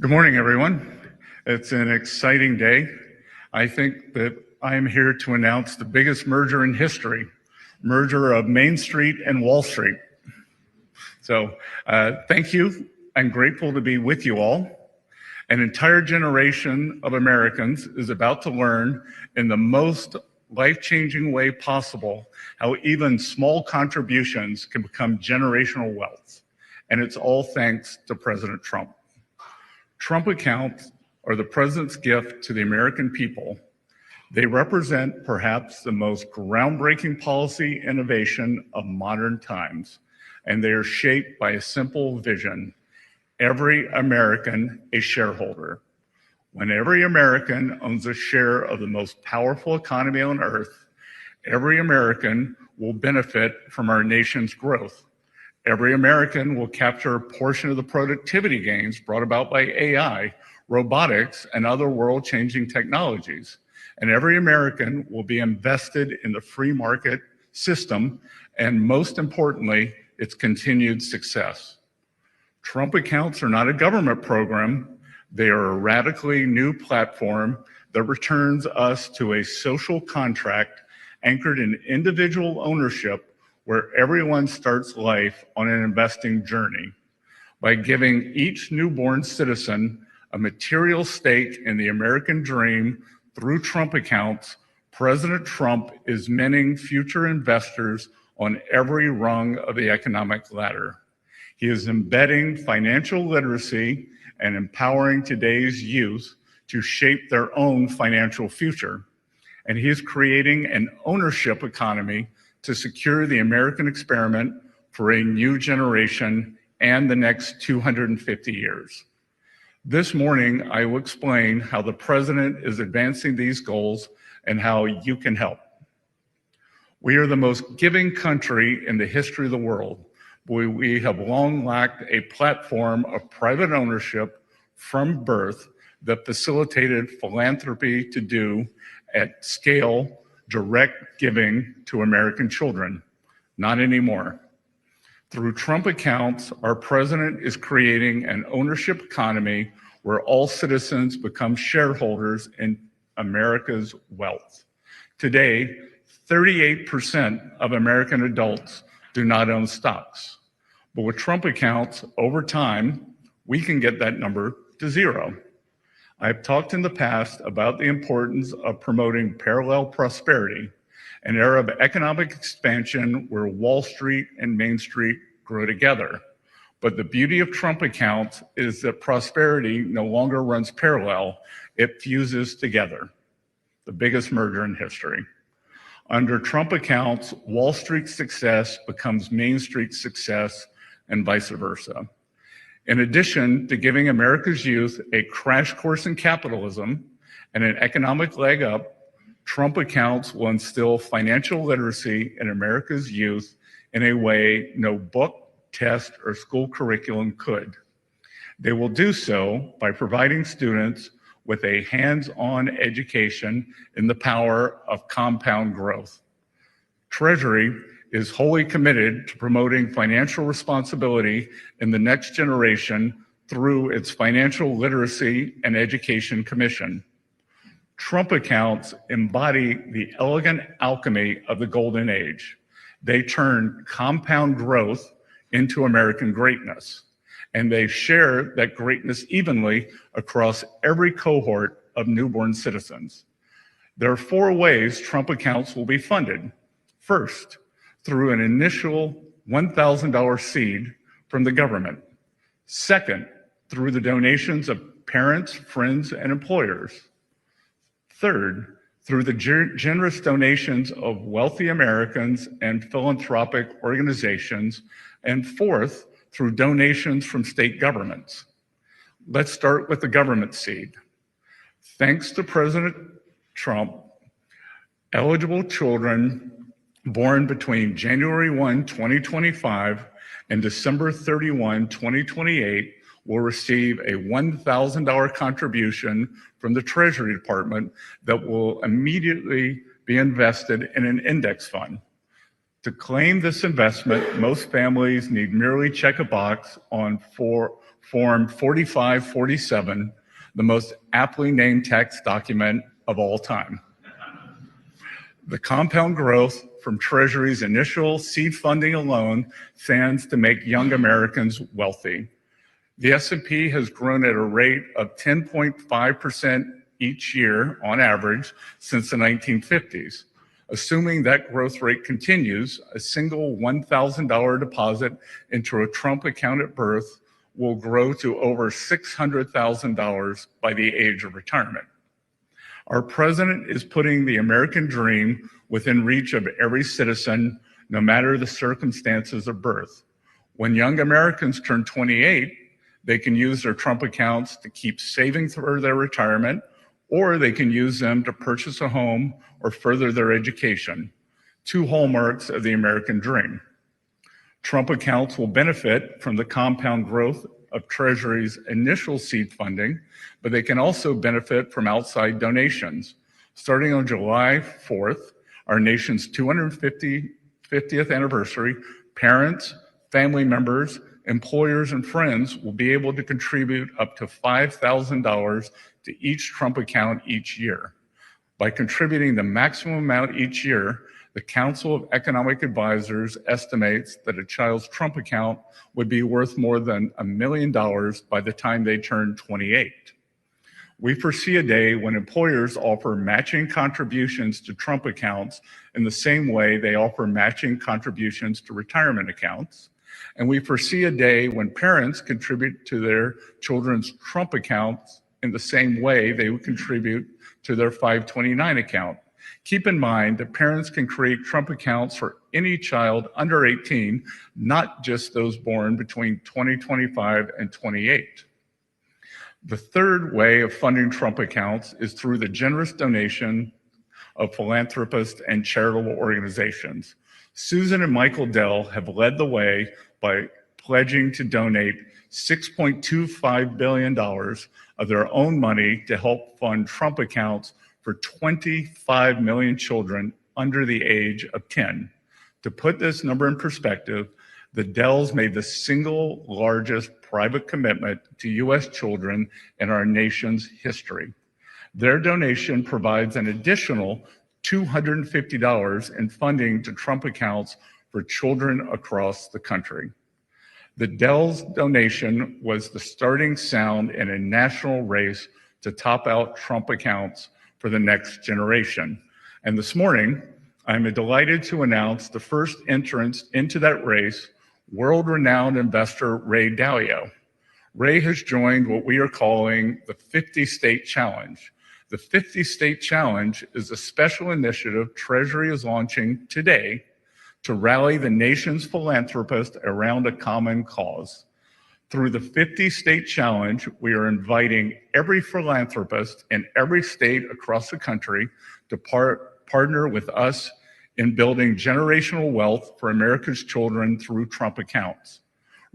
Good morning, everyone. It's an exciting day. I think that I am here to announce the biggest merger in history, merger of Main Street and Wall Street. So thank you. I'm grateful to be with you all. An entire generation of Americans is about to learn in the most life-changing way possible how even small contributions can become generational wealth. And it's all thanks to President Trump. Trump accounts are the president's gift to the American people. They represent perhaps the most groundbreaking policy innovation of modern times, and they are shaped by a simple vision: every American a shareholder. When every American owns a share of the most powerful economy on earth, every American will benefit from our nation's growth. Every American will capture a portion of the productivity gains brought about by AI, robotics, and other world-changing technologies. And every American will be invested in the free market system, and most importantly, its continued success. Trump accounts are not a government program. They are a radically new platform that returns us to a social contract anchored in individual ownership, where everyone starts life on an investing journey. By giving each newborn citizen a material stake in the American dream through Trump accounts, President Trump is minting future investors on every rung of the economic ladder. He is embedding financial literacy and empowering today's youth to shape their own financial future. And he is creating an ownership economy to secure the American experiment for a new generation and the next 250 years. This morning, I will explain how the president is advancing these goals and how you can help. We are the most giving country in the history of the world. We have long lacked a platform of private ownership from birth that facilitated philanthropy to do at scale direct giving to American children. Not anymore. Through Trump accounts, our president is creating an ownership economy where all citizens become shareholders in America's wealth. Today, 38% of American adults do not own stocks. But with Trump accounts, over time, we can get that number to zero. I've talked in the past about the importance of promoting parallel prosperity, an era of economic expansion where Wall Street and Main Street grow together. But the beauty of Trump accounts is that prosperity no longer runs parallel, it fuses together. The biggest merger in history. Under Trump accounts, Wall Street's success becomes Main Street's success and vice versa. In addition to giving America's youth a crash course in capitalism and an economic leg up, Trump accounts will instill financial literacy in America's youth in a way no book, test, or school curriculum could. They will do so by providing students with a hands-on education in the power of compound growth. Treasury is wholly committed to promoting financial responsibility in the next generation through its Financial Literacy and Education Commission. Trump accounts embody the elegant alchemy of the golden age. They turn compound growth into American greatness, and they share that greatness evenly across every cohort of newborn citizens. There are 4 ways Trump accounts will be funded. First, through an initial $1,000 seed from the government. Second, through the donations of parents, friends, and employers. Third, through the generous donations of wealthy Americans and philanthropic organizations. And fourth, through donations from state governments. Let's start with the government seed. Thanks to President Trump, eligible children born between January 1, 2025 and December 31, 2028 will receive a $1,000 contribution from the Treasury Department that will immediately be invested in an index fund. To claim this investment, most families need merely check a box on Form 4547, the most aptly named tax document of all time. The compound growth from Treasury's initial seed funding alone stands to make young Americans wealthy. The S&P has grown at a rate of 10.5% each year on average since the 1950s. Assuming that growth rate continues, a single $1,000 deposit into a Trump account at birth will grow to over $600,000 by the age of retirement. Our president is putting the American dream within reach of every citizen, no matter the circumstances of birth. When young Americans turn 28, they can use their Trump accounts to keep saving for their retirement, or they can use them to purchase a home or further their education, two hallmarks of the American dream. Trump accounts will benefit from the compound growth of Treasury's initial seed funding, but they can also benefit from outside donations. Starting on July 4th, our nation's 250th anniversary, parents, family members, employers, and friends will be able to contribute up to $5,000 to each Trump account each year. By contributing the maximum amount each year, the Council of Economic Advisors estimates that a child's Trump account would be worth more than $1 million by the time they turn 28. We foresee a day when employers offer matching contributions to Trump accounts in the same way they offer matching contributions to retirement accounts. And we foresee a day when parents contribute to their children's Trump accounts in the same way they would contribute to their 529 account. Keep in mind that parents can create Trump accounts for any child under 18, not just those born between 2025 and 28. The third way of funding Trump accounts is through the generous donation of philanthropists and charitable organizations. Susan and Michael Dell have led the way by pledging to donate $6.25 billion of their own money to help fund Trump accounts for 25 million children under the age of 10. To put this number in perspective, the Dells made the single largest private commitment to U.S. children in our nation's history. Their donation provides an additional $250 in funding to Trump accounts for children across the country. The Dells donation was the starting sound in a national race to top out Trump accounts for the next generation. And this morning, I'm delighted to announce the first entrance into that race, world-renowned investor Ray Dalio. Ray has joined what we are calling the 50-State Challenge. The 50-State Challenge is a special initiative Treasury is launching today to rally the nation's philanthropists around a common cause. Through the 50-State Challenge, we are inviting every philanthropist in every state across the country to partner with us in building generational wealth for America's children through Trump accounts.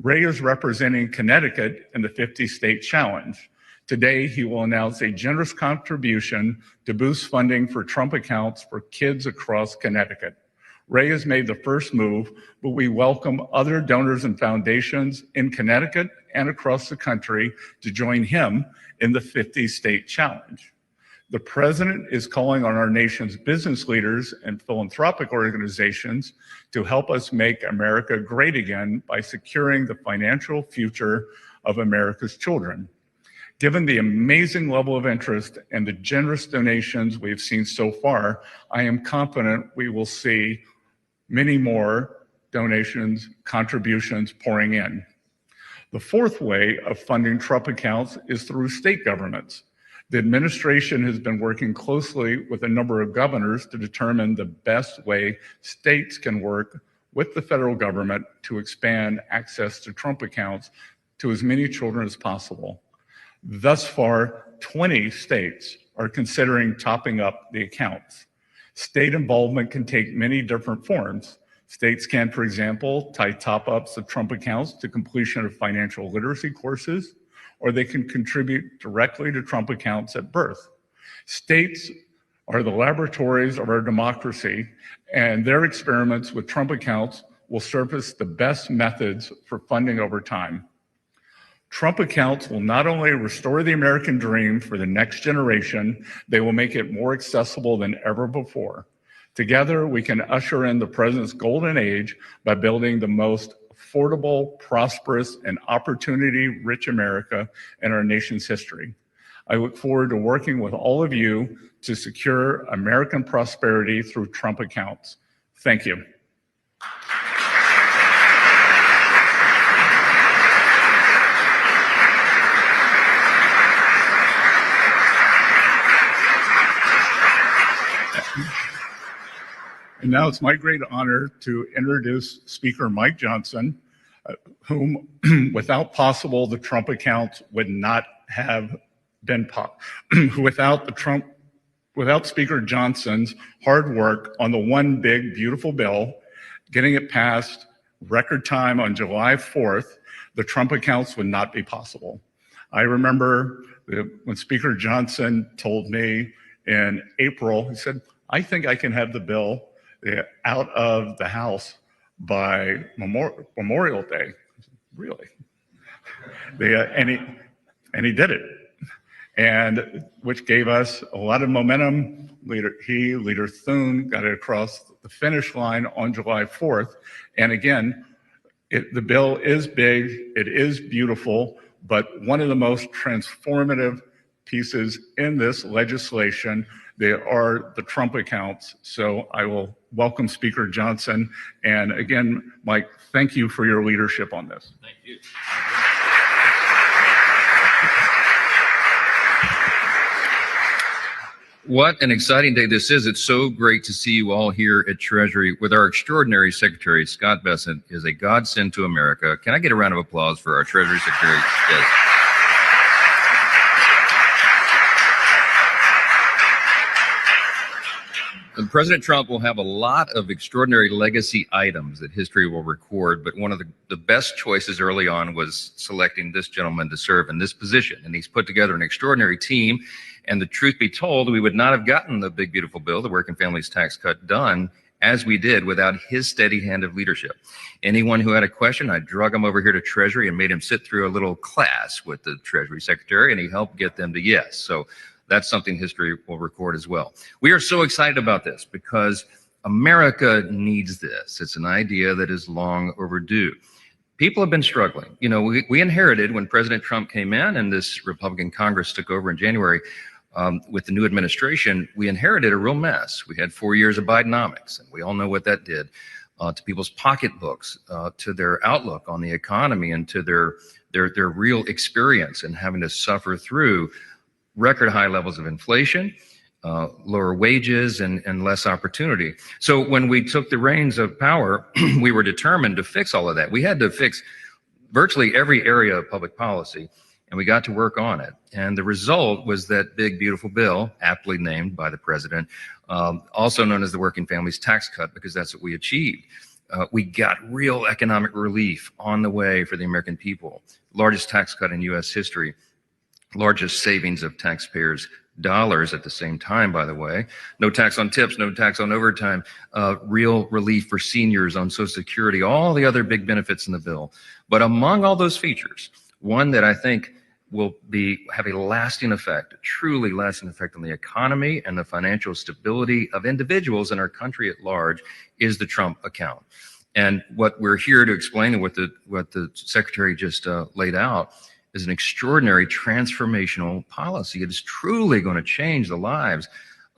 Ray is representing Connecticut in the 50-State Challenge. Today, he will announce a generous contribution to boost funding for Trump accounts for kids across Connecticut. Ray has made the first move, but we welcome other donors and foundations in Connecticut and across the country to join him in the 50-State Challenge. The president is calling on our nation's business leaders and philanthropic organizations to help us make America great again by securing the financial future of America's children. Given the amazing level of interest and the generous donations we've seen so far, I am confident we will see many more donations, contributions pouring in. The fourth way of funding Trump accounts is through state governments. The administration has been working closely with a number of governors to determine the best way states can work with the federal government to expand access to Trump accounts to as many children as possible. Thus far, 20 states are considering topping up the accounts. State involvement can take many different forms. States can, for example, tie top-ups of Trump accounts to completion of financial literacy courses, or they can contribute directly to Trump accounts at birth. States are the laboratories of our democracy, and their experiments with Trump accounts will surface the best methods for funding over time. Trump accounts will not only restore the American dream for the next generation, they will make it more accessible than ever before. Together, we can usher in the president's golden age by building the most affordable, prosperous, and opportunity-rich America in our nation's history. I look forward to working with all of you to secure American prosperity through Trump accounts. Thank you. And now it's my great honor to introduce Speaker Mike Johnson, whom without possible, the Trump accounts would not have been without Speaker Johnson's hard work on the one big beautiful bill, getting it passed record time on July 4th, the Trump accounts would not be possible. I remember when Speaker Johnson told me in April, he said, I think I can have the bill out of the House by Memorial Day. Really? And he did it, and which gave us a lot of momentum. Leader Thune got it across the finish line on July 4th. And again, the bill is big, it is beautiful, but one of the most transformative pieces in this legislation, they are the Trump accounts. So I will welcome Speaker Johnson. And again, Mike, thank you for your leadership on this. Thank you. What an exciting day this is. It's so great to see you all here at Treasury with our extraordinary Secretary. Scott Bessent is a godsend to America. Can I get a round of applause for our Treasury Secretary? Yes. And President Trump will have a lot of extraordinary legacy items that history will record, but one of the best choices early on was selecting this gentleman to serve in this position. And he's put together an extraordinary team. And the truth be told, we would not have gotten the big, beautiful bill, the Working Families Tax Cut, done as we did without his steady hand of leadership. Anyone who had a question, I drug him over here to Treasury and made him sit through a little class with the Treasury Secretary, and he helped get them to yes. So that's something history will record as well. We are so excited about this because America needs this. It's an idea that is long overdue. People have been struggling. You know, we inherited when President Trump came in and this Republican Congress took over in January with the new administration, we inherited a real mess. We had 4 years of Bidenomics, and we all know what that did to people's pocketbooks, to their outlook on the economy, and to their real experience in having to suffer through record high levels of inflation, lower wages, and less opportunity. So when we took the reins of power, we were determined to fix all of that. We had to fix virtually every area of public policy, and we got to work on it. And the result was that big, beautiful bill, aptly named by the president, also known as the Working Families Tax Cut, because that's what we achieved. We got real economic relief on the way for the American people. Largest tax cut in U.S. history. Largest savings of taxpayers' dollars at the same time, by the way. No tax on tips, no tax on overtime, real relief for seniors on Social Security, all the other big benefits in the bill. But among all those features, one that I think will have a lasting effect, a truly lasting effect on the economy and the financial stability of individuals in our country at large is the Trump account. And what we're here to explain and what the Secretary just laid out is an extraordinary transformational policy. It is truly going to change the lives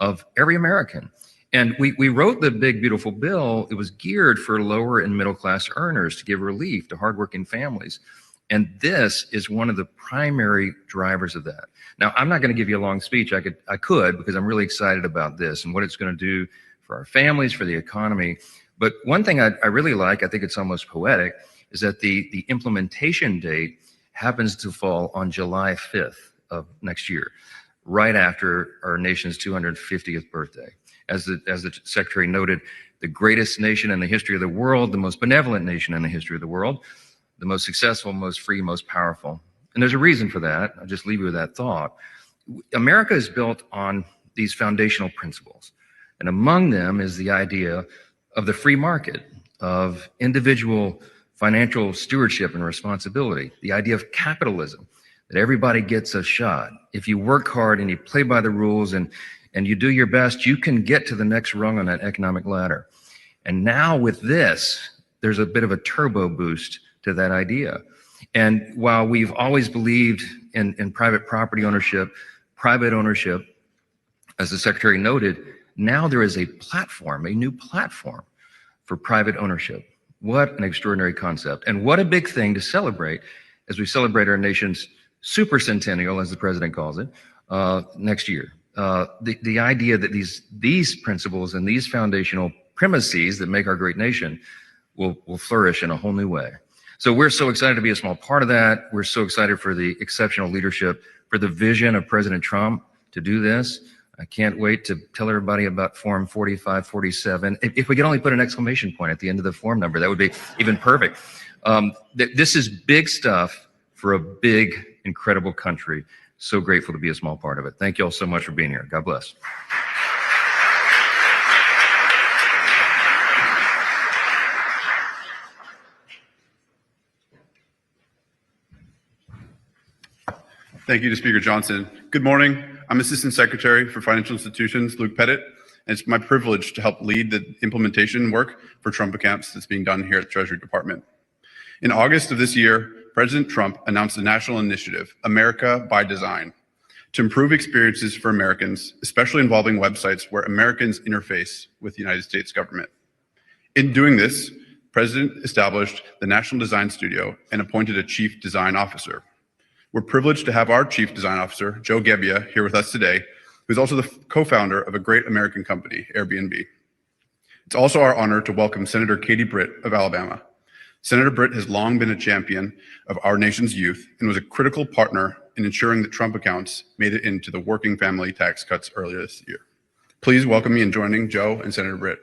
of every American. And we wrote the big, beautiful bill. It was geared for lower and middle class earners to give relief to hardworking families. And this is one of the primary drivers of that. Now, I'm not going to give you a long speech. I could because I'm really excited about this and what it's going to do for our families, for the economy. But one thing I really like, I think it's almost poetic, is that the implementation date happens to fall on July 5th of next year, right after our nation's 250th birthday. As the Secretary noted, the greatest nation in the history of the world, the most benevolent nation in the history of the world, the most successful, most free, most powerful. And there's a reason for that. I'll just leave you with that thought. America is built on these foundational principles. And among them is the idea of the free market, of individual financial stewardship and responsibility, the idea of capitalism, that everybody gets a shot. If you work hard and you play by the rules and you do your best, you can get to the next rung on that economic ladder. And now with this, there's a bit of a turbo boost to that idea. And while we've always believed in private property ownership, private ownership, as the Secretary noted, now there is a platform, a new platform for private ownership. What an extraordinary concept. And what a big thing to celebrate as we celebrate our nation's supercentennial, as the president calls it, next year. The idea that these principles and these foundational premises that make our great nation will flourish in a whole new way. So we're so excited to be a small part of that. We're so excited for the exceptional leadership, for the vision of President Trump to do this. I can't wait to tell everybody about Form 4547. If we could only put an exclamation point at the end of the form number, that would be even perfect. This is big stuff for a big, incredible country. So grateful to be a small part of it. Thank you all so much for being here. God bless. Thank you to Speaker Johnson. Good morning. I'm Assistant Secretary for Financial Institutions, Luke Pettit, and it's my privilege to help lead the implementation work for Trump accounts that's being done here at the Treasury Department. In August of this year, President Trump announced a national initiative, America by Design, to improve experiences for Americans, especially involving websites where Americans interface with the United States government. In doing this, the President established the National Design Studio and appointed a Chief Design Officer. We're privileged to have our Chief Design Officer, Joe Gebbia, here with us today, who's also the co-founder of a great American company, Airbnb. It's also our honor to welcome Senator Katie Britt of Alabama. Senator Britt has long been a champion of our nation's youth and was a critical partner in ensuring that Trump accounts made it into the working family tax cuts earlier this year. Please welcome me in joining Joe and Senator Britt.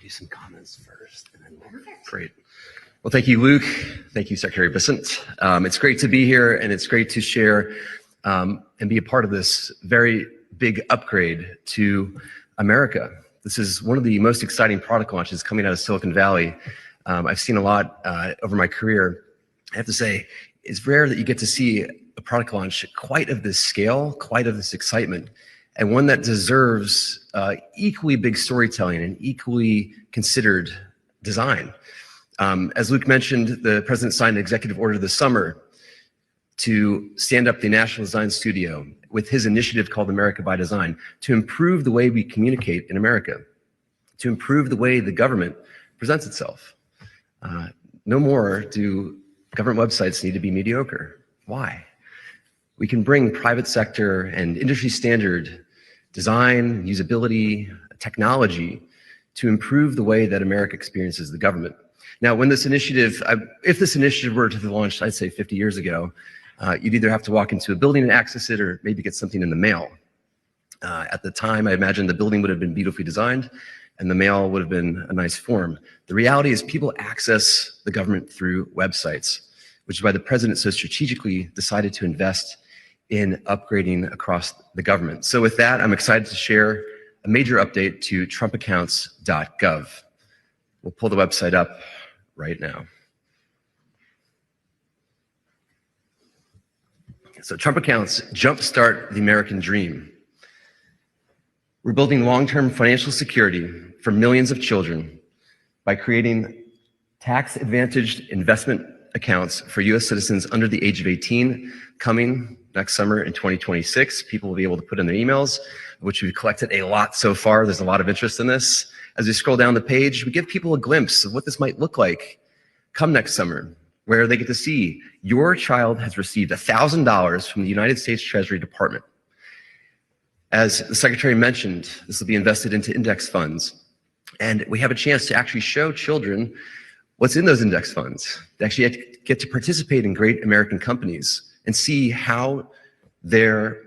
Some comments first, and then we'll... Great. Well, thank you, Luke. Thank you, Secretary Bessent. It's great to be here, and it's great to share and be a part of this very big upgrade to America. This is one of the most exciting product launches coming out of Silicon Valley. I've seen a lot over my career. I have to say, it's rare that you get to see a product launch quite of this scale, quite of this excitement, and one that deserves equally big storytelling and equally considered design. As Luke mentioned, the president signed an executive order this summer to stand up the National Design Studio with his initiative called America by Design to improve the way we communicate in America, to improve the way the government presents itself. No more do government websites need to be mediocre. Why? We can bring private sector and industry standard design, usability, technology to improve the way that America experiences the government. Now, when this initiative, if this initiative were to be launched, I'd say 50 years ago, you'd either have to walk into a building and access it or maybe get something in the mail. At the time, I imagine the building would have been beautifully designed and the mail would have been a nice form. The reality is people access the government through websites, which is why the president so strategically decided to invest in upgrading across the government. So with that, I'm excited to share a major update to trumpaccounts.gov. We'll pull the website up right now. So Trump accounts jumpstart the American dream. We're building long-term financial security for millions of children by creating tax-advantaged investment accounts for US citizens under the age of 18 coming next summer in 2026. People will be able to put in their emails, which we've collected a lot so far. There's a lot of interest in this. As we scroll down the page, we give people a glimpse of what this might look like come next summer, where they get to see your child has received $1,000 from the United States Treasury Department. As the Secretary mentioned, this will be invested into index funds. And we have a chance to actually show children what's in those index funds. They actually get to participate in great American companies and see how their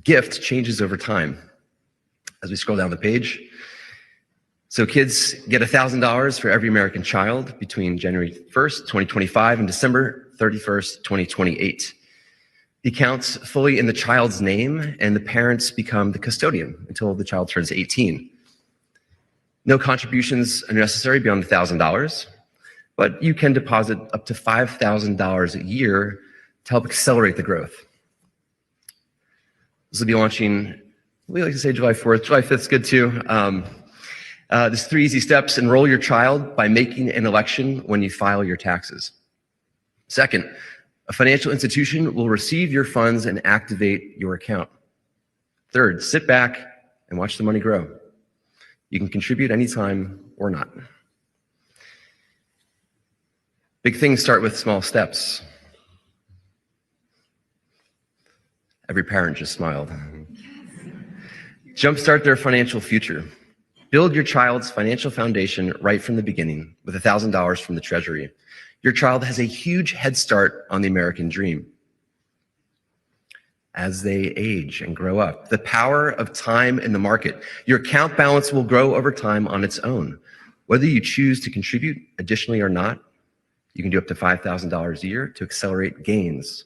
gift changes over time. As we scroll down the page, So kids get $1,000 for every American child between January 1st, 2025 and December 31st, 2028. The account's fully in the child's name, and the parents become the custodian until the child turns 18. No contributions are necessary beyond $1,000, but you can deposit up to $5,000 a year to help accelerate the growth. This will be launching, we like to say July 4th, July 5th is good too. There's 3 easy steps. Enroll your child by making an election when you file your taxes. Second, a financial institution will receive your funds and activate your account. Third, sit back and watch the money grow. You can contribute anytime or not. Big things start with small steps. Every parent just smiled. Jumpstart their financial future. Build your child's financial foundation right from the beginning with $1,000 from the Treasury. Your child has a huge head start on the American dream. As they age and grow up, the power of time in the market, your account balance will grow over time on its own. Whether you choose to contribute additionally or not, you can do up to $5,000 a year to accelerate gains.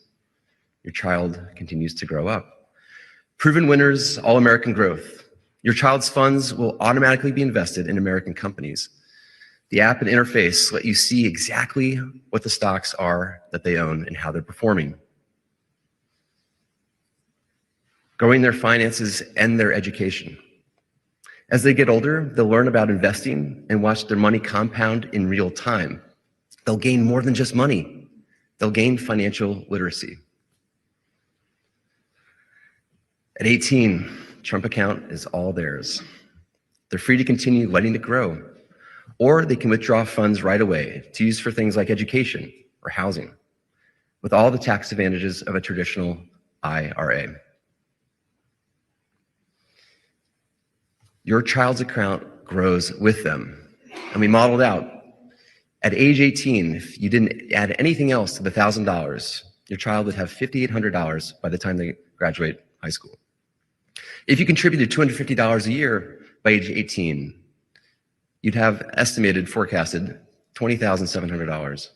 Your child continues to grow up. Proven winners, all-American growth. Your child's funds will automatically be invested in American companies. The app and interface let you see exactly what the stocks are that they own and how they're performing. Growing their finances and their education. As they get older, they'll learn about investing and watch their money compound in real time. They'll gain more than just money. They'll gain financial literacy. At 18, Trump account is all theirs. They're free to continue letting it grow, or they can withdraw funds right away to use for things like education or housing, with all the tax advantages of a traditional IRA. Your child's account grows with them, and we modeled out. At age 18, if you didn't add anything else to the $1,000, your child would have $5,800 by the time they graduate high school. If you contributed $250 a year by age 18, you'd have forecasted $20,700.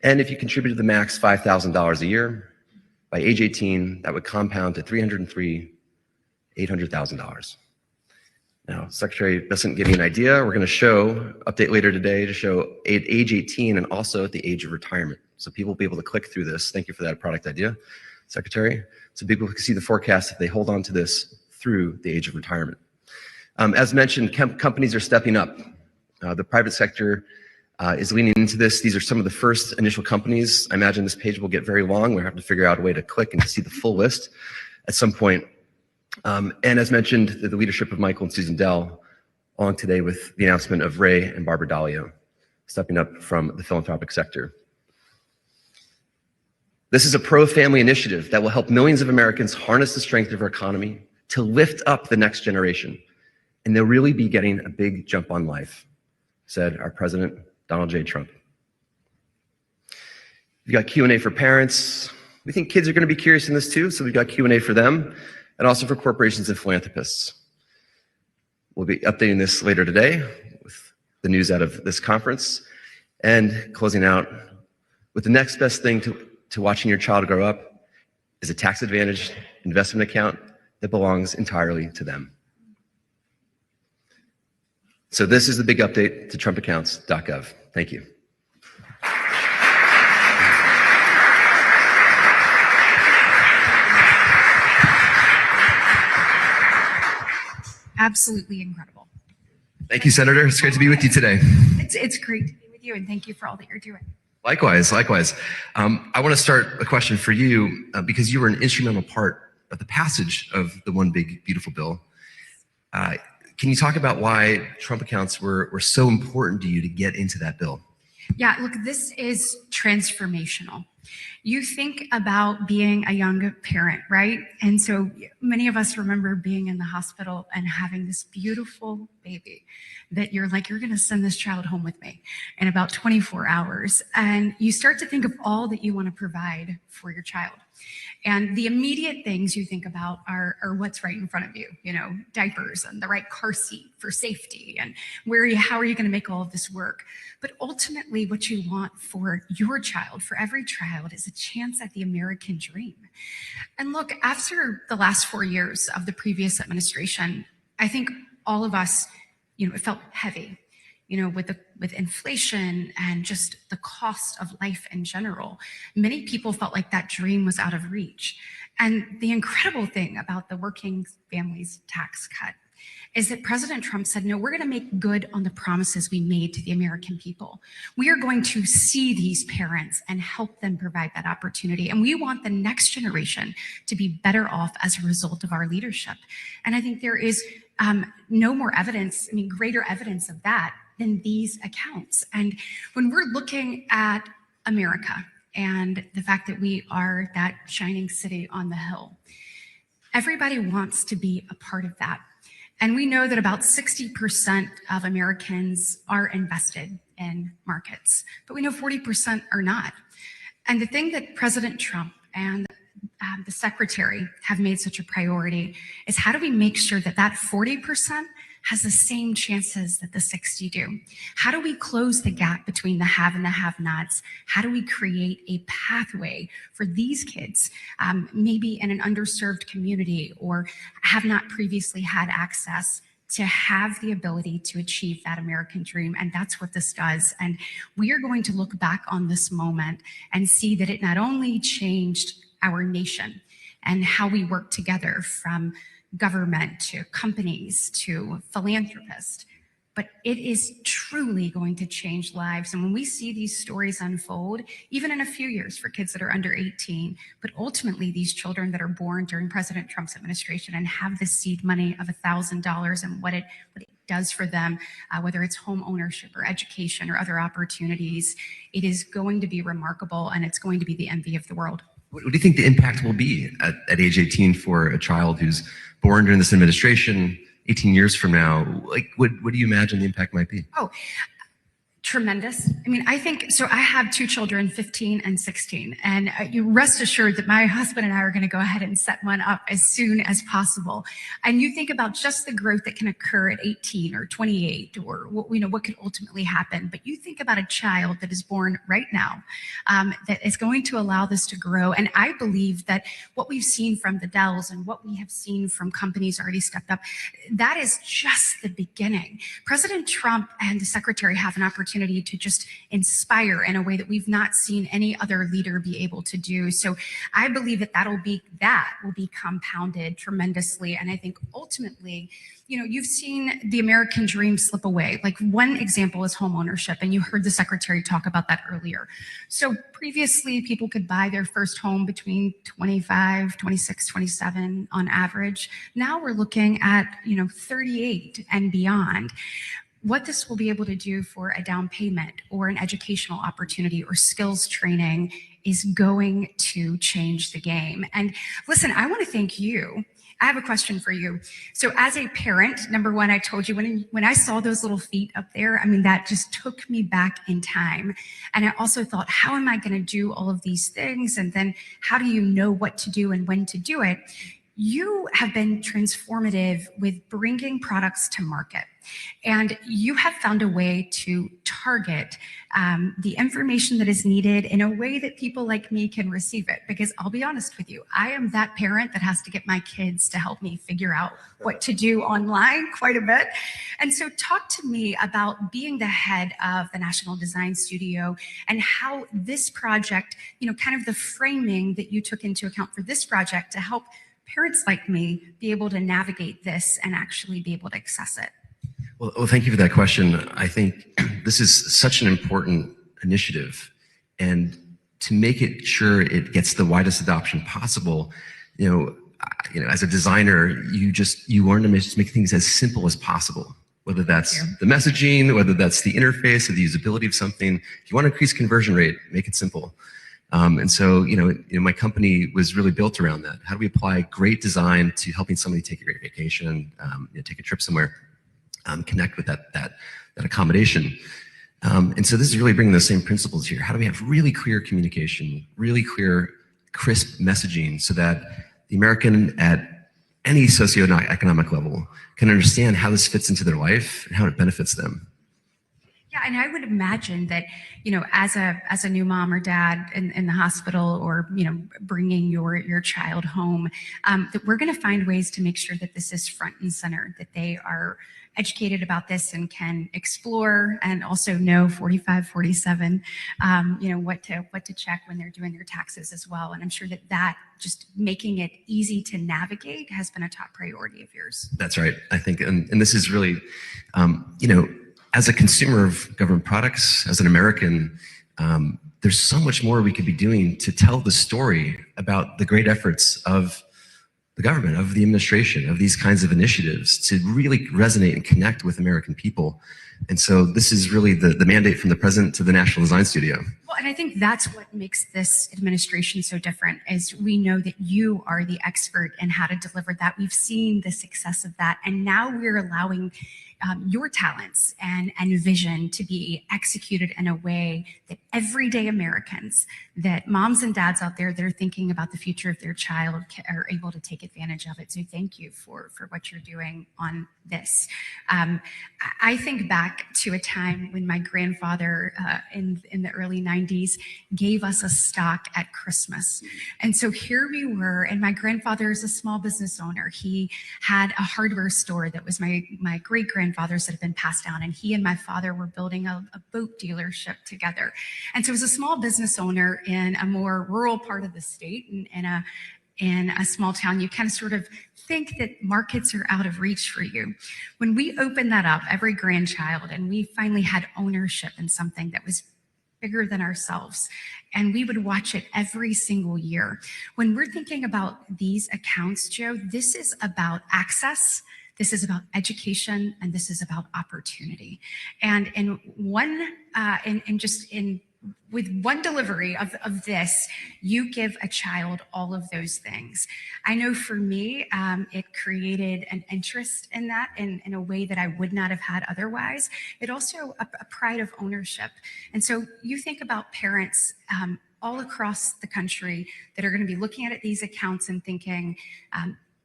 And if you contributed the max $5,000 a year, by age 18, that would compound to $800,000. Now, Secretary Bessent gave you an idea. We're going to update later today to show at age 18 and also at the age of retirement. So people will be able to click through this. Thank you for that product idea, Secretary. So people can see the forecast if they hold on to this through the age of retirement. As mentioned, companies are stepping up. The private sector is leaning into this. These are some of the first initial companies. I imagine this page will get very long. We'll have to figure out a way to click and to see the full list at some point. And as mentioned, the leadership of Michael and Susan Dell, along today with the announcement of Ray and Barbara Dalio, stepping up from the philanthropic sector. This is a pro-family initiative that will help millions of Americans harness the strength of our economy to lift up the next generation. And they'll really be getting a big jump on life, said our President, Donald J. Trump. We've got Q&A for parents. We think kids are going to be curious in this too, so we've got Q&A for them, and also for corporations and philanthropists. We'll be updating this later today with the news out of this conference, and closing out with the next best thing to watching your child grow up is a tax-advantaged investment account that belongs entirely to them. So this is the big update to trumpaccounts.gov. Thank you. Absolutely incredible. Thank you, Senator. It's great to be with you today. It's great to be with you, and thank you for all that you're doing. Likewise. I want to start a question for you because you were an instrumental part of the passage of the One Big Beautiful Bill. Can you talk about why Trump accounts were so important to you to get into that bill? Yeah, look, this is transformational You think about being a young parent, right? And so many of us remember being in the hospital and having this beautiful baby that you're like, you're going to send this child home with me in about 24 hours. And you start to think of all that you want to provide for your child. And the immediate things you think about are what's right in front of you, diapers and the right car seat for safety and how are you going to make all of this work? But ultimately what you want for your child, for every child, is a chance at the American dream. And look, after the last 4 years of the previous administration, I think all of us, it felt heavy. With inflation and just the cost of life in general, many people felt like that dream was out of reach. And the incredible thing about the working families tax cut is that President Trump said, no, we're going to make good on the promises we made to the American people. We are going to see these parents and help them provide that opportunity. And we want the next generation to be better off as a result of our leadership. And I think there is no more evidence, greater evidence of that than these accounts. And when we're looking at America and the fact that we are that shining city on the hill, everybody wants to be a part of that. And we know that about 60% of Americans are invested in markets, but we know 40% are not. And the thing that President Trump and the secretary have made such a priority is how do we make sure that that 40% has the same chances that the 60 do? How do we close the gap between the have and the have-nots? How do we create a pathway for these kids, maybe in an underserved community or have not previously had access, to have the ability to achieve that American dream? And that's what this does. And we are going to look back on this moment and see that it not only changed our nation and how we work together, from government to companies to philanthropists, but it is truly going to change lives. And when we see these stories unfold, even in a few years for kids that are under 18, but ultimately these children that are born during President Trump's administration and have the seed money of $1,000 and what it does for them, whether it's home ownership or education or other opportunities, it is going to be remarkable, and it's going to be the envy of the world. What do you think the impact will be at age 18 for a child who's born during this administration, 18 years from now? Like, what do you imagine the impact might be? Oh, tremendous. I think, so I have two children, 15 and 16, and you rest assured that my husband and I are going to go ahead and set one up as soon as possible. And you think about just the growth that can occur at 18 or 28, or what could ultimately happen. But you think about a child that is born right now, that is going to allow this to grow. And I believe that what we've seen from the Dells and what we have seen from companies already stepped up, that is just the beginning. President Trump and the secretary have an opportunity to just inspire in a way that we've not seen any other leader be able to do. So I believe that will be compounded tremendously. And I think ultimately, you've seen the American dream slip away. Like, one example is home ownership, and you heard the secretary talk about that earlier. So previously, people could buy their first home between 25, 26, 27 on average. Now we're looking at, 38 and beyond. What this will be able to do for a down payment or an educational opportunity or skills training is going to change the game. And listen, I want to thank you. I have a question for you. So as a parent, number one, I told you when I saw those little feet up there, that just took me back in time. And I also thought, how am I going to do all of these things? And then how do you know what to do and when to do it? You have been transformative with bringing products to market, and you have found a way to target the information that is needed in a way that people like me can receive it. Because I'll be honest with you, I am that parent that has to get my kids to help me figure out what to do online quite a bit. And so talk to me about being the head of the National Design Studio and how this project, kind of the framing that you took into account for this project to help parents like me be able to navigate this and actually be able to access it. Well, thank you for that question. I think this is such an important initiative, and to make it sure it gets the widest adoption possible, as a designer, you learn to just make things as simple as possible. Whether that's the messaging, whether that's the interface or the usability of something. If you want to increase conversion rate, make it simple. And so, my company was really built around that. How do we apply great design to helping somebody take a great vacation, take a trip somewhere, connect with that accommodation? And so this is really bringing those same principles here. How do we have really clear communication, really clear, crisp messaging so that the American at any socioeconomic level can understand how this fits into their life and how it benefits them? Yeah, and I would imagine that, as a new mom or dad in the hospital, or bringing your child home, that we're going to find ways to make sure that this is front and center, that they are educated about this and can explore, and also know 45, 47, what to check when they're doing their taxes as well. And I'm sure that just making it easy to navigate has been a top priority of yours. That's right. I think, and this is really, as a consumer of government products, as an American, there's so much more we could be doing to tell the story about the great efforts of the government, of the administration, of these kinds of initiatives to really resonate and connect with American people. And so this is really the mandate from the president to the National Design Studio. Well, and I think that's what makes this administration so different, is we know that you are the expert in how to deliver that. We've seen the success of that, and now we're allowing your talents and vision to be executed in a way that everyday Americans, that moms and dads out there that are thinking about the future of their child, are able to take advantage of it. So thank you for what you're doing on this. I think back to a time when my grandfather in the early 90s gave us a stock at Christmas. And so here we were, and my grandfather is a small business owner. He had a hardware store that was my great-grandfather's that had been passed down, and he and my father were building a boat dealership together. And so as a small business owner in a more rural part of the state, in a small town, you kind of sort of think that markets are out of reach for you. When we opened that up, every grandchild, and we finally had ownership in something that was bigger than ourselves, and we would watch it every single year. When we're thinking about these accounts, Joe, this is about access, this is about education, and this is about opportunity. And with one delivery of this, you give a child all of those things. I know for me, it created an interest in that in a way that I would not have had otherwise. It also a pride of ownership. And so you think about parents all across the country that are going to be looking at these accounts and thinking,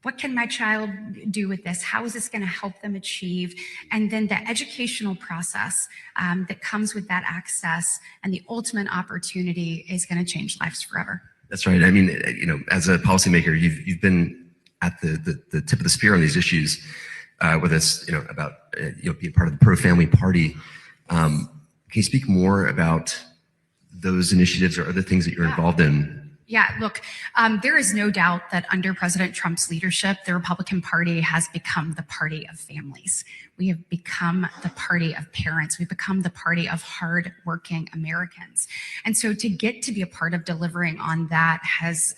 what can my child do with this? How is this going to help them achieve? And then the educational process that comes with that access and the ultimate opportunity is going to change lives forever. That's right. I mean, as a policymaker, you've been at the tip of the spear on these issues, whether it's about being part of the pro-family party. Can you speak more about those initiatives or other things that you're involved in? Yeah, look, there is no doubt that under President Trump's leadership, the Republican Party has become the party of families. We have become the party of parents. We've become the party of hardworking Americans. And so to get to be a part of delivering on that has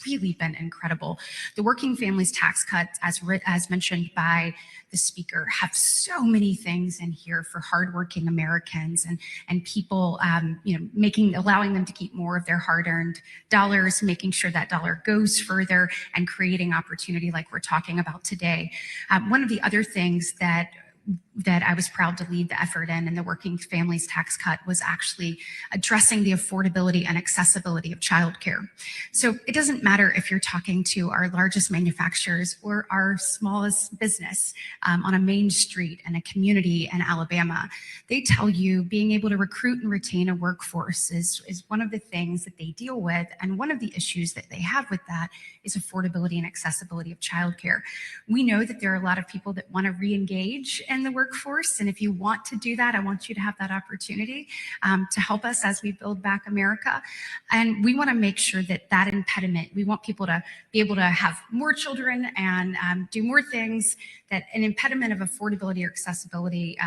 really been incredible. The Working Families Tax Cuts, as mentioned by the speaker, have so many things in here for hardworking Americans and people, allowing them to keep more of their hard-earned dollars, making sure that dollar goes further, and creating opportunity like we're talking about today. One of the other things that I was proud to lead the effort in the Working Families Tax Cut was actually addressing the affordability and accessibility of childcare. So it doesn't matter if you're talking to our largest manufacturers or our smallest business on a main street in a community in Alabama. They tell you being able to recruit and retain a workforce is one of the things that they deal with, and one of the issues that they have with that is affordability and accessibility of childcare. We know that there are a lot of people that want to re-engage in the workforce, and if you want to do that, I want you to have that opportunity to help us as we build back America. And we want to make sure that impediment, we want people to be able to have more children and do more things, that an impediment of affordability or accessibility,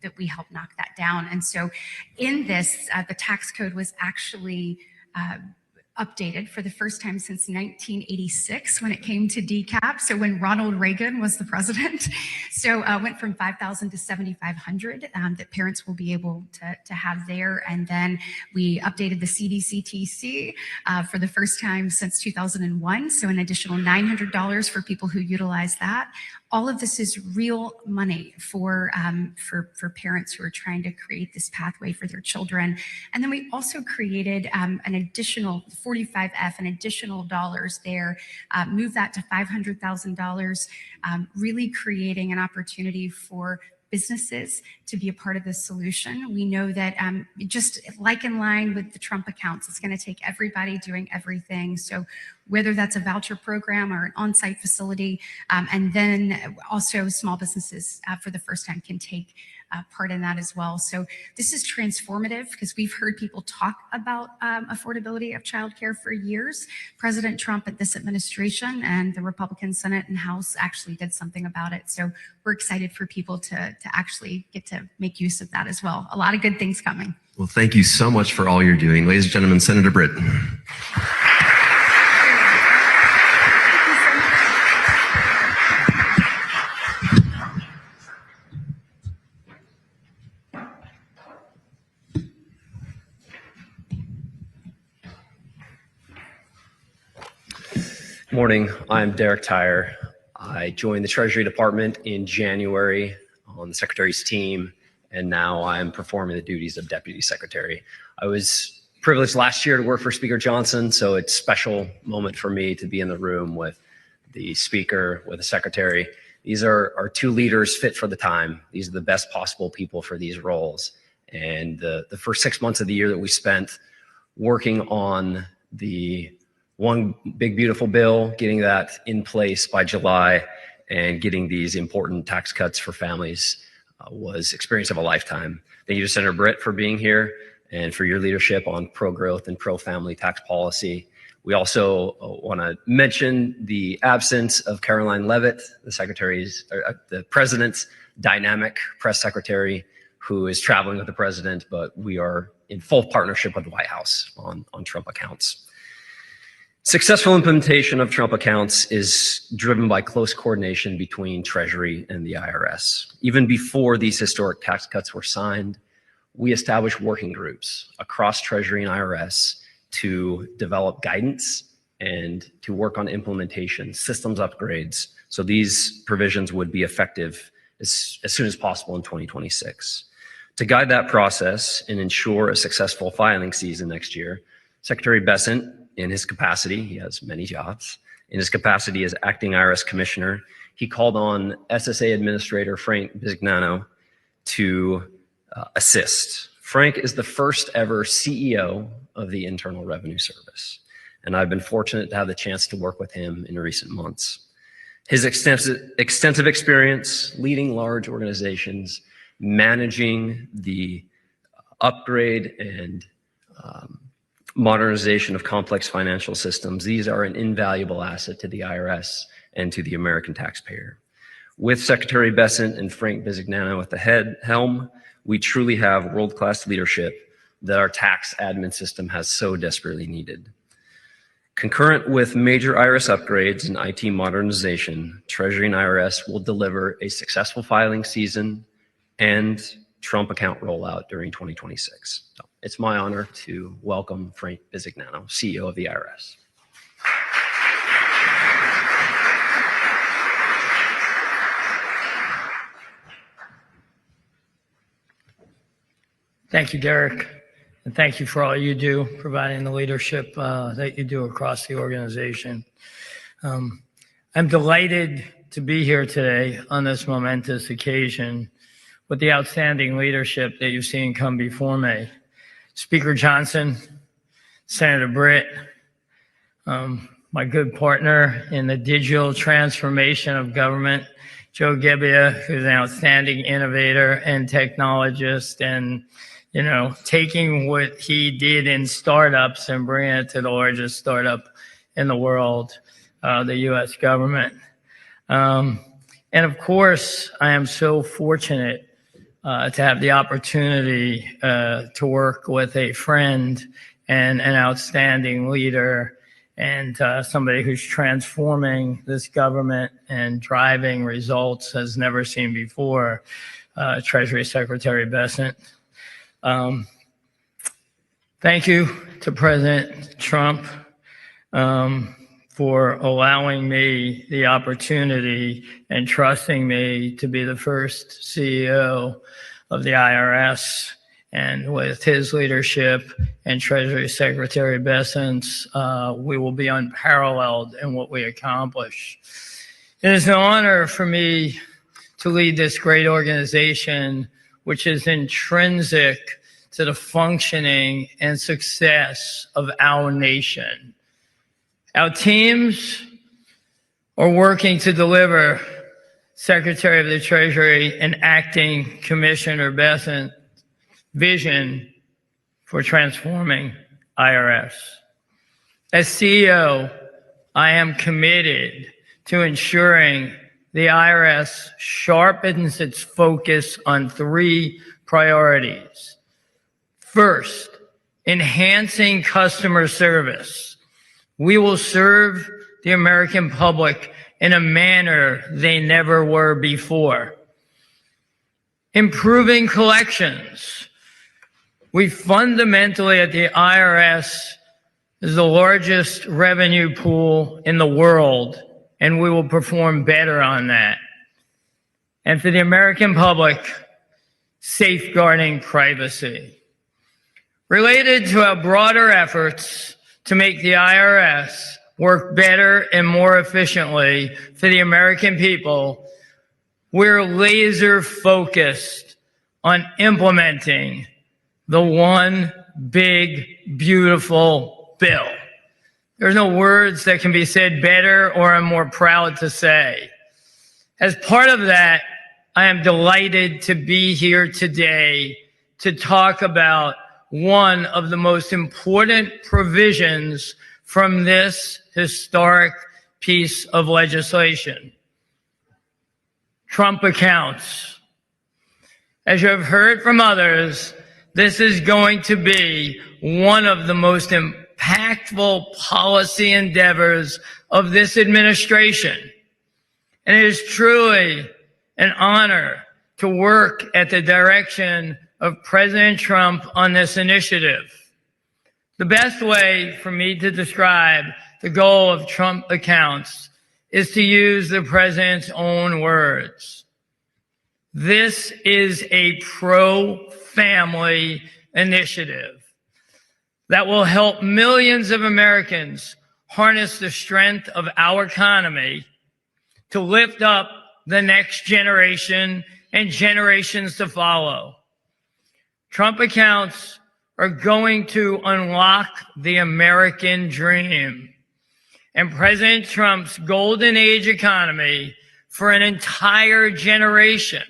that we help knock that down. And so in this, the tax code was actually updated for the first time since 1986 when it came to DCAP. So when Ronald Reagan was the president. So went from 5,000 to 7,500 that parents will be able to have there. And then we updated the CDCTC for the first time since 2001. So an additional $900 for people who utilize that. All of this is real money for parents who are trying to create this pathway for their children. And then we also created an additional 45F, an additional dollars there, move that to $500,000, really creating an opportunity for businesses to be a part of this solution. We know that just like in line with the Trump accounts, it's going to take everybody doing everything. So whether that's a voucher program or an on-site facility, and then also small businesses for the first time can take part in that as well. So this is transformative because we've heard people talk about affordability of childcare for years. President Trump at this administration and the Republican Senate and House actually did something about it. So we're excited for people to actually get to make use of that as well. A lot of good things coming. Well, thank you so much for all you're doing. Ladies and gentlemen, Senator Britt. Good morning, I'm Derek Tyre. I joined the Treasury Department in January on the Secretary's team, and now I'm performing the duties of Deputy Secretary. I was privileged last year to work for Speaker Johnson, so it's a special moment for me to be in the room with the Speaker, with the Secretary. These are two leaders fit for the time. These are the best possible people for these roles. And the first 6 months of the year that we spent working on the one big beautiful bill, getting that in place by July, and getting these important tax cuts for families was experience of a lifetime. Thank you to Senator Britt for being here and for your leadership on pro-growth and pro-family tax policy. We also want to mention the absence of Caroline Leavitt, the President's dynamic press secretary, who is traveling with the President, but we are in full partnership with the White House on Trump accounts. Successful implementation of Trump accounts is driven by close coordination between Treasury and the IRS. Even before these historic tax cuts were signed, we established working groups across Treasury and IRS to develop guidance and to work on implementation, systems upgrades, so these provisions would be effective as soon as possible in 2026. To guide that process and ensure a successful filing season next year, Secretary Bessent, in his capacity, he has many jobs, in his capacity as acting IRS commissioner, he called on SSA Administrator Frank Bisignano to assist. Frank is the first ever CEO of the Internal Revenue Service, and I've been fortunate to have the chance to work with him in recent months. His extensive experience leading large organizations, managing the upgrade and modernization of complex financial systems, these are an invaluable asset to the IRS and to the American taxpayer. With Secretary Bessent and Frank Bisignano at the helm, we truly have world-class leadership that our tax admin system has so desperately needed. Concurrent with major IRS upgrades and IT modernization, Treasury and IRS will deliver a successful filing season and Trump account rollout during 2026. So it's my honor to welcome Frank Bisignano, CEO of the IRS. Thank you, Derek, and thank you for all you do, providing the leadership that you do across the organization. I'm delighted to be here today on this momentous occasion with the outstanding leadership that you've seen come before me. Speaker Johnson, Senator Britt, my good partner in the digital transformation of government, Joe Gebbia, who's an outstanding innovator and technologist, and taking what he did in startups and bringing it to the largest startup in the world, the U.S. government. And of course, I am so fortunate to have the opportunity to work with a friend and an outstanding leader, and somebody who's transforming this government and driving results as never seen before, Treasury Secretary Bessent. Thank you to President Trump for allowing me the opportunity and trusting me to be the first CEO of the IRS. And with his leadership and Treasury Secretary Bessent's, we will be unparalleled in what we accomplish. It is an honor for me to lead this great organization, which is intrinsic to the functioning and success of our nation. Our teams are working to deliver Secretary of the Treasury and Acting Commissioner Bessent vision for transforming IRS. As CEO, I am committed to ensuring the IRS sharpens its focus on 3 priorities. First, enhancing customer service. We will serve the American public in a manner they never were before. Improving collections. We fundamentally at the IRS is the largest revenue pool in the world, and we will perform better on that. And for the American public, safeguarding privacy. Related to our broader efforts to make the IRS work better and more efficiently for the American people, we're laser focused on implementing the one big, beautiful bill. There's no words that can be said better or I'm more proud to say. As part of that, I am delighted to be here today to talk about one of the most important provisions from this historic piece of legislation. Trump accounts. As you have heard from others, this is going to be one of the most impactful policy endeavors of this administration. And it is truly an honor to work at the direction of President Trump on this initiative. The best way for me to describe the goal of Trump accounts is to use the president's own words. This is a pro-family initiative that will help millions of Americans harness the strength of our economy to lift up the next generation and generations to follow. Trump accounts are going to unlock the American dream and President Trump's golden age economy for an entire generation.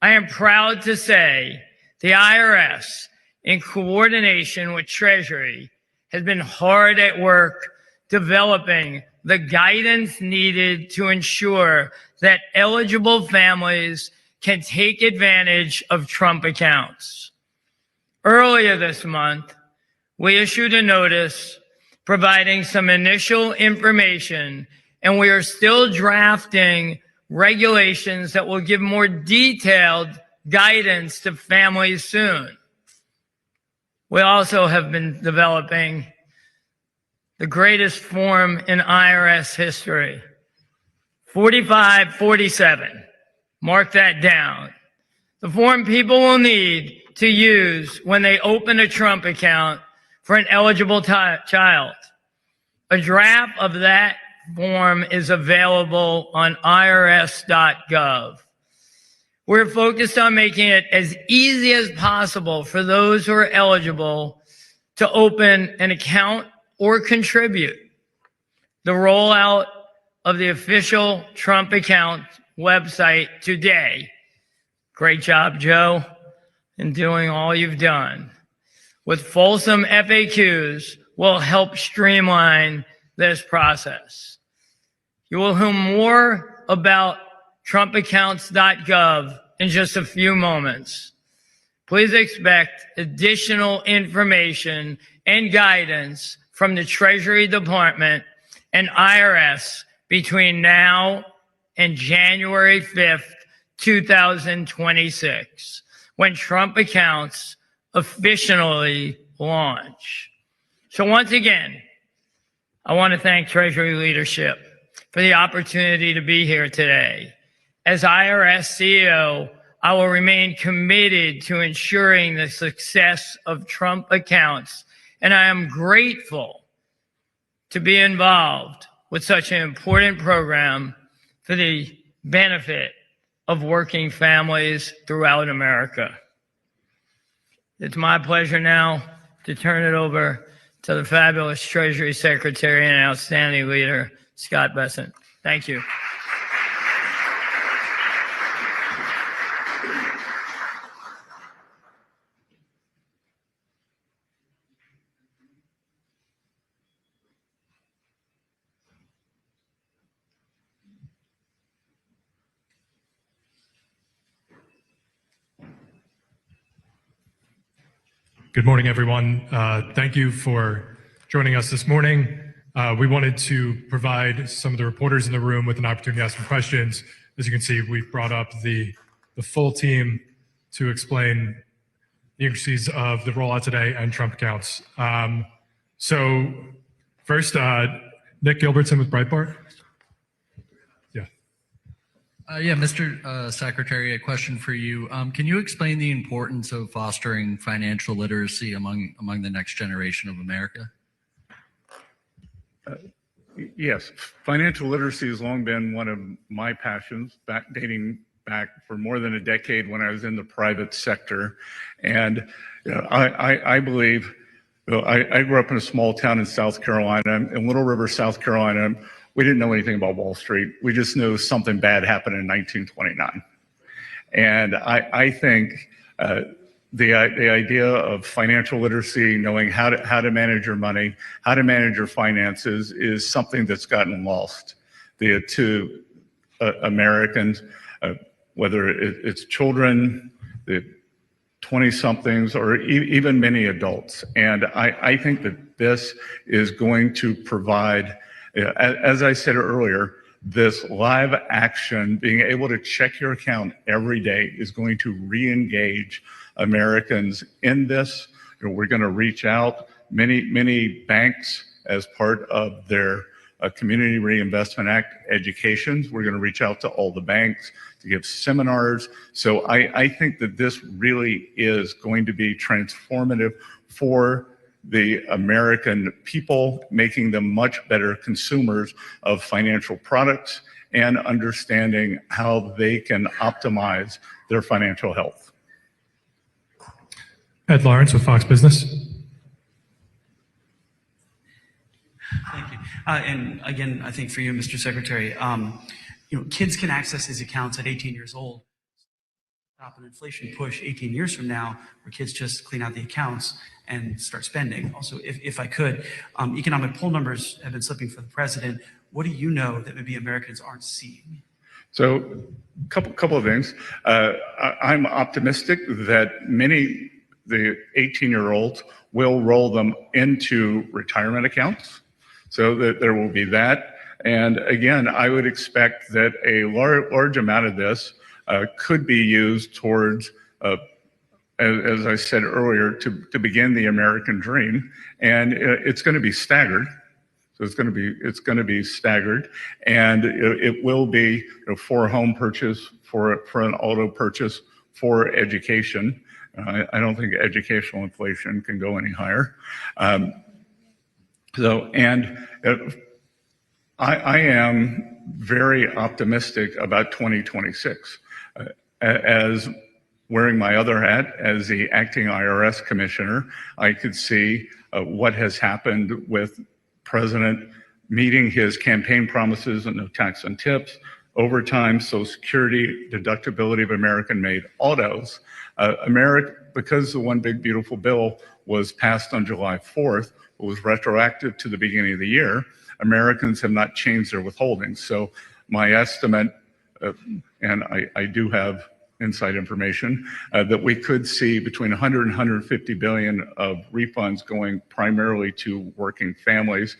I am proud to say the IRS, in coordination with Treasury, has been hard at work developing the guidance needed to ensure that eligible families can take advantage of Trump accounts. Earlier this month, we issued a notice providing some initial information, and we are still drafting regulations that will give more detailed guidance to families soon. We also have been developing the greatest form in IRS history, 4547. Mark that down. The form people will need to use when they open a Trump account for an eligible child. A draft of that form is available on irs.gov. We're focused on making it as easy as possible for those who are eligible to open an account or contribute. The rollout of the official Trump account website today. Great job, Joe, in doing all you've done. With fulsome FAQs will help streamline this process. You will hear more about trumpaccounts.gov in just a few moments. Please expect additional information and guidance from the Treasury Department and IRS between now and January 5th, 2026, when Trump accounts officially launch. So once again, I want to thank Treasury leadership for the opportunity to be here today. As IRS CEO, I will remain committed to ensuring the success of Trump accounts, and I am grateful to be involved with such an important program for the benefit of working families throughout America. It's my pleasure now to turn it over to the fabulous Treasury Secretary and outstanding leader, Scott Bessent. Thank you. Good morning, everyone. Thank you for joining us this morning. We wanted to provide some of the reporters in the room with an opportunity to ask some questions. As you can see, we've brought up the full team to explain the intricacies of the rollout today and Trump accounts. So first, Nick Gilbertson with Breitbart. Yeah, Mr. Secretary, a question for you. Can you explain the importance of fostering financial literacy among the next generation of America? Yes, financial literacy has long been one of my passions, dating back for more than a decade when I was in the private sector. And I believe, I grew up in a small town in South Carolina, in Little River, South Carolina. We didn't know anything about Wall Street. We just knew something bad happened in 1929. And I think the idea of financial literacy, knowing how to manage your money, how to manage your finances, is something that's gotten lost to Americans, whether it's children, the 20-somethings, or even many adults. And I think that this is going to provide, as I said earlier, this live action, being able to check your account every day, is going to re-engage Americans in this. We're going to reach out. Many banks, as part of their Community Reinvestment Act educations, we're going to reach out to all the banks to give seminars. So I think that this really is going to be transformative for the American people, making them much better consumers of financial products and understanding how they can optimize their financial health. Ed Lawrence with Fox Business. Thank you. And again, I think for you, Mr. Secretary, kids can access these accounts at 18 years old. Stop an inflation push 18 years from now, where kids just clean out the accounts and start spending. Also, if I could, economic poll numbers have been slipping for the president. What do you know that maybe Americans aren't seeing? So, couple of things. I'm optimistic that the 18-year-olds will roll them into retirement accounts, so that there will be that. And again, I would expect that a large amount of this could be used towards, as I said earlier, to begin the American dream. And it's going to be staggered. So it's going to be staggered, and it will be for a home purchase, for an auto purchase, for education. I don't think educational inflation can go any higher. I am very optimistic about 2026. As wearing my other hat as the acting IRS commissioner, I could see what has happened with President meeting his campaign promises and no tax on tips, overtime, Social Security, deductibility of American-made autos. Because the One Big Beautiful Bill was passed on July 4th, it was retroactive to the beginning of the year, Americans have not changed their withholdings. So my estimate, and I do have inside information, that we could see between 100 and 150 billion of refunds going primarily to working families.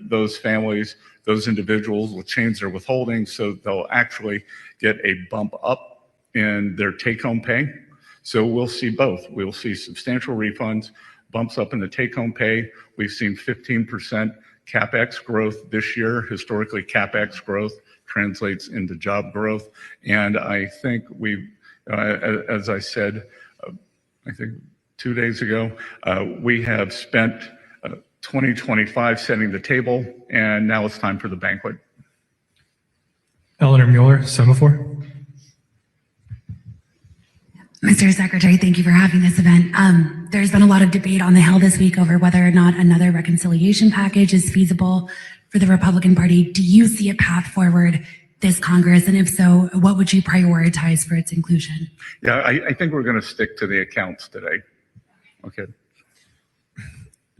Those families, those individuals will change their withholding, so they'll actually get a bump up in their take-home pay. So we'll see both. We'll see substantial refunds, bumps up in the take-home pay. We've seen 15% CapEx growth this year. Historically, CapEx growth translates into job growth. And I think as I said, I think 2 days ago, we have spent 2025 setting the table, and now it's time for the banquet. Eleanor Mueller, Semaphore. Mr. Secretary, thank you for having this event. There's been a lot of debate on the Hill this week over whether or not another reconciliation package is feasible for the Republican Party. Do you see a path forward this Congress? And if so, what would you prioritize for its inclusion? Yeah, I think we're going to stick to the accounts today. Okay.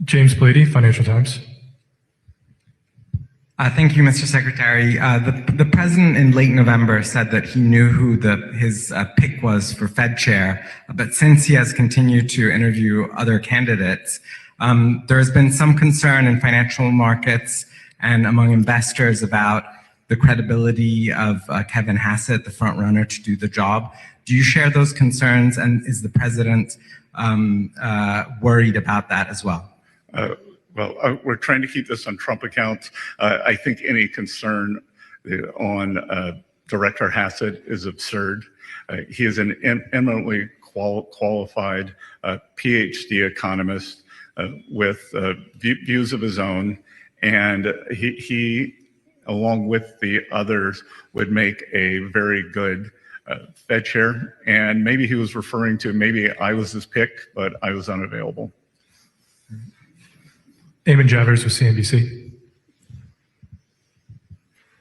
James Blady, Financial Times. Thank you, Mr. Secretary. The president in late November said that he knew who his pick was for Fed chair, but since he has continued to interview other candidates, there has been some concern in financial markets and among investors about the credibility of Kevin Hassett, the front runner to do the job. Do you share those concerns, and is the president worried about that as well? Well, we're trying to keep this on Trump accounts. I think any concern on Director Hassett is absurd. He is an eminently qualified PhD economist with views of his own, and he, along with the others, would make a very good Fed chair. And maybe he was referring to maybe I was his pick, but I was unavailable. Eamon Javers with CNBC.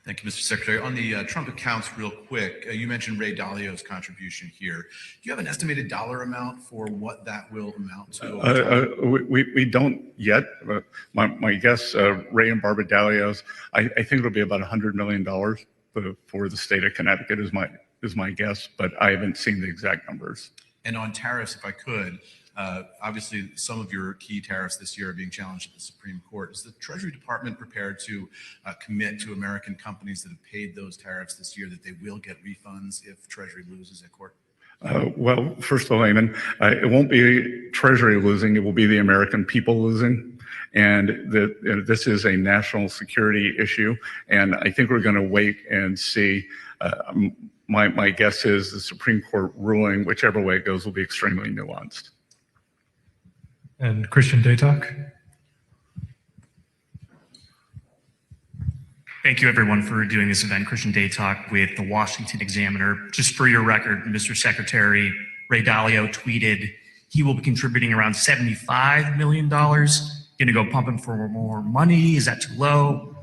Thank you, Mr. Secretary. On the Trump accounts, real quick, you mentioned Ray Dalio's contribution here. Do you have an estimated dollar amount for what that will amount to? We don't yet. My guess, Ray and Barbara Dalio's, I think it'll be about $100 million for the state of Connecticut is my guess, but I haven't seen the exact numbers. And on tariffs, if I could, obviously some of your key tariffs this year are being challenged at the Supreme Court. Is the Treasury Department prepared to commit to American companies that have paid those tariffs this year that they will get refunds if Treasury loses at court? Well, first of all, Eamon, it won't be Treasury losing, it will be the American people losing. And this is a national security issue. And I think we're going to wait and see. My guess is the Supreme Court ruling, whichever way it goes, will be extremely nuanced. And Christian Daytalk. Thank you, everyone, for doing this event. Christian Daytalk with the Washington Examiner. Just for your record, Mr. Secretary, Ray Dalio tweeted he will be contributing around $75 million. Going to go pumping for more money? Is that too low?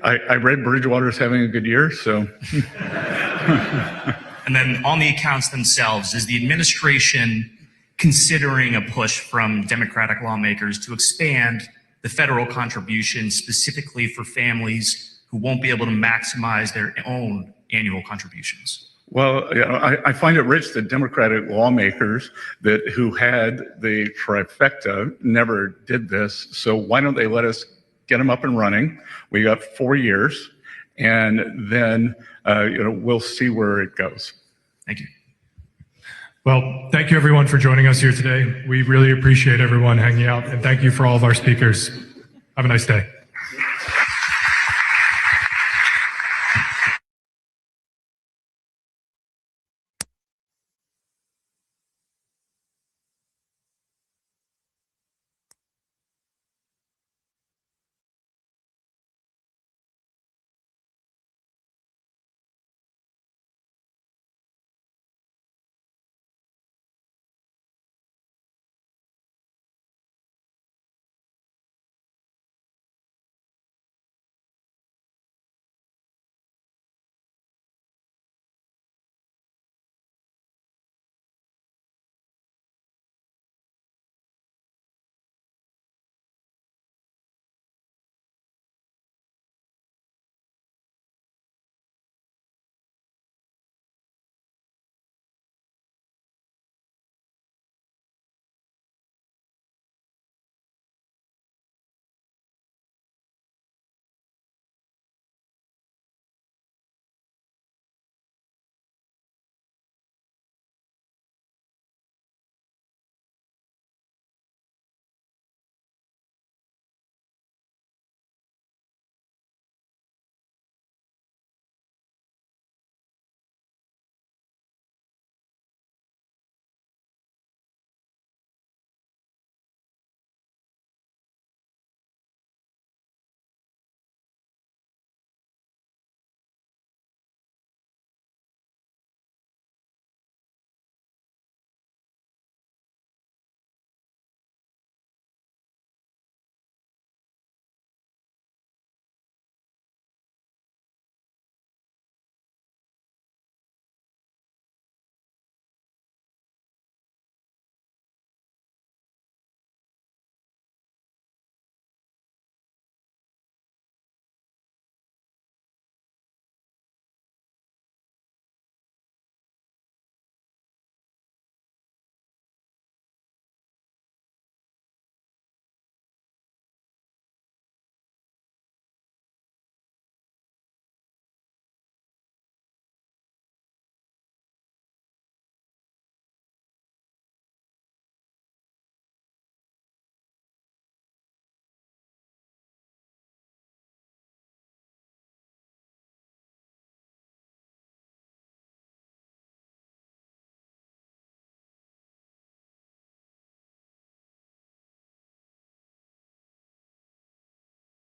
I read Bridgewater's having a good year, so. And then on the accounts themselves, is the administration considering a push from Democratic lawmakers to expand the federal contribution specifically for families who won't be able to maximize their own annual contributions? Well, I find it rich that Democratic lawmakers who had the trifecta never did this. So why don't they let us get them up and running? We got 4 years, and then we'll see where it goes. Thank you. Well, thank you everyone for joining us here today. We really appreciate everyone hanging out, and thank you for all of our speakers. Have a nice day.